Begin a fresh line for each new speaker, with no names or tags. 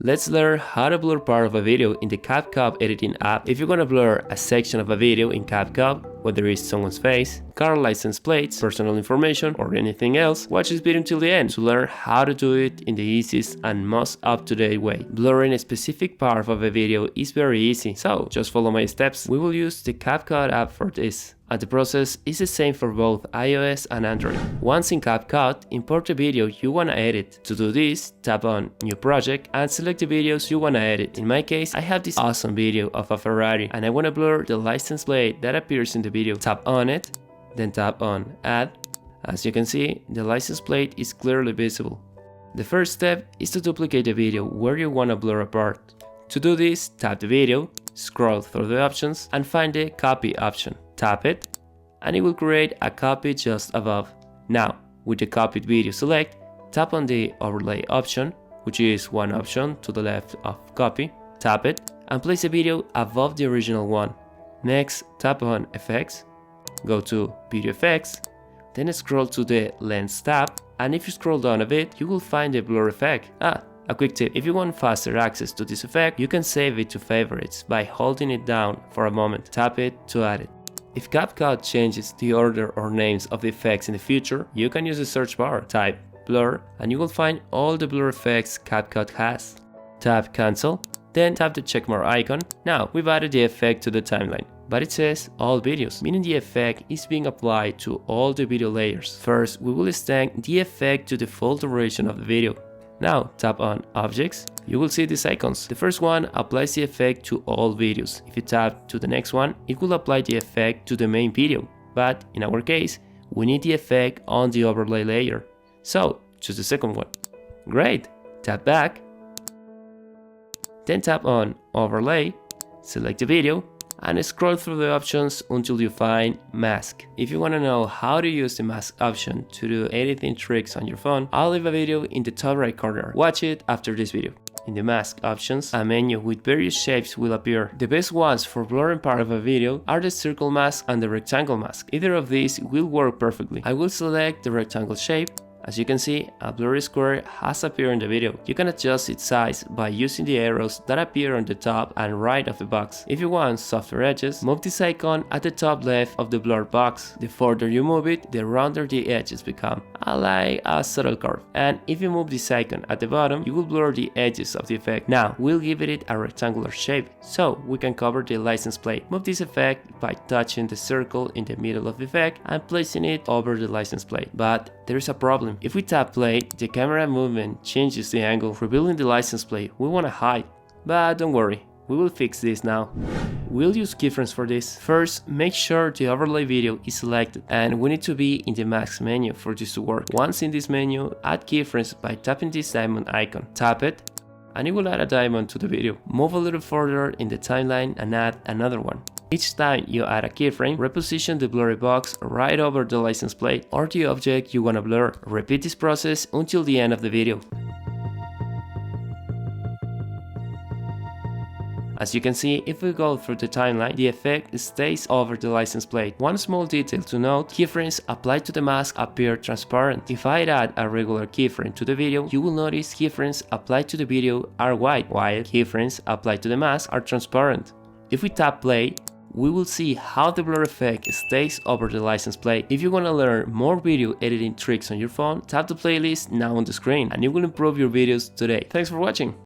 Let's learn how to blur part of a video in the CapCut editing app. If you're gonna blur a section of a video in CapCut, whether it's someone's face, car license plates, personal information, or anything else, watch this video until the end to learn how to do it in the easiest and most up-to-date way. Blurring a specific part of a video is very easy, so just follow my steps. We will use the CapCut app for this. And the process is the same for both iOS and Android. Once in CapCut, import the video you wanna edit. To do this, tap on New Project and select the videos you wanna edit. In my case, I have this awesome video of a Ferrari and I wanna blur the license plate that appears in the video. Tap on it, then tap on Add. As you can see, the license plate is clearly visible. The first step is to duplicate the video where you wanna blur a part. To do this, tap the video, scroll through the options and find the Copy option. Tap it, and it will create a copy just above. Now, with the copied video select, tap on the Overlay option, which is one option to the left of Copy. Tap it, and place the video above the original one. Next, tap on Effects, go to Video Effects, then scroll to the Lens tab, and if you scroll down a bit, you will find the blur effect. A quick tip, if you want faster access to this effect, you can save it to favorites by holding it down for a moment. Tap it to add it. If CapCut changes the order or names of the effects in the future, you can use the search bar, type blur, and you will find all the blur effects CapCut has. Tap Cancel, then tap the checkmark icon. Now, we've added the effect to the timeline, but it says all videos, meaning the effect is being applied to all the video layers. First, we will extend the effect to the full duration of the video. Now, tap on Objects, you will see these icons. The first one applies the effect to all videos. If you tap to the next one, it will apply the effect to the main video. But in our case, we need the effect on the overlay layer. So, choose the second one. Great! Tap back, then tap on Overlay, select the video, and scroll through the options until you find Mask. If you want to know how to use the mask option to do editing tricks on your phone, I'll leave a video in the top right corner. Watch it after this video. In the mask options, a menu with various shapes will appear. The best ones for blurring part of a video are the circle mask and the rectangle mask. Either of these will work perfectly. I will select the rectangle shape. As you can see, a blurry square has appeared in the video. You can adjust its size by using the arrows that appear on the top and right of the box. If you want softer edges, move this icon at the top left of the blurred box. The further you move it, the rounder the edges become, like a subtle curve. And if you move this icon at the bottom, you will blur the edges of the effect. Now, we'll give it a rectangular shape, so we can cover the license plate. Move this effect by touching the circle in the middle of the effect and placing it over the license plate. But there is a problem. If we tap play, the camera movement changes the angle, revealing the license plate we want to hide. But don't worry, we will fix this now. We'll use keyframes for this. First, make sure the overlay video is selected, and we need to be in the mask menu for this to work. Once in this menu, add keyframes by tapping this diamond icon. Tap it, and it will add a diamond to the video. Move a little further in the timeline and add another one. Each time you add a keyframe, reposition the blurry box right over the license plate or the object you want to blur. Repeat this process until the end of the video. As you can see, if we go through the timeline, the effect stays over the license plate. One small detail to note, keyframes applied to the mask appear transparent. If I add a regular keyframe to the video, you will notice keyframes applied to the video are white, while keyframes applied to the mask are transparent. If we tap play, we will see how the blur effect stays over the license plate. If you want to learn more video editing tricks on your phone, tap the playlist now on the screen and it will improve your videos today. Thanks for watching.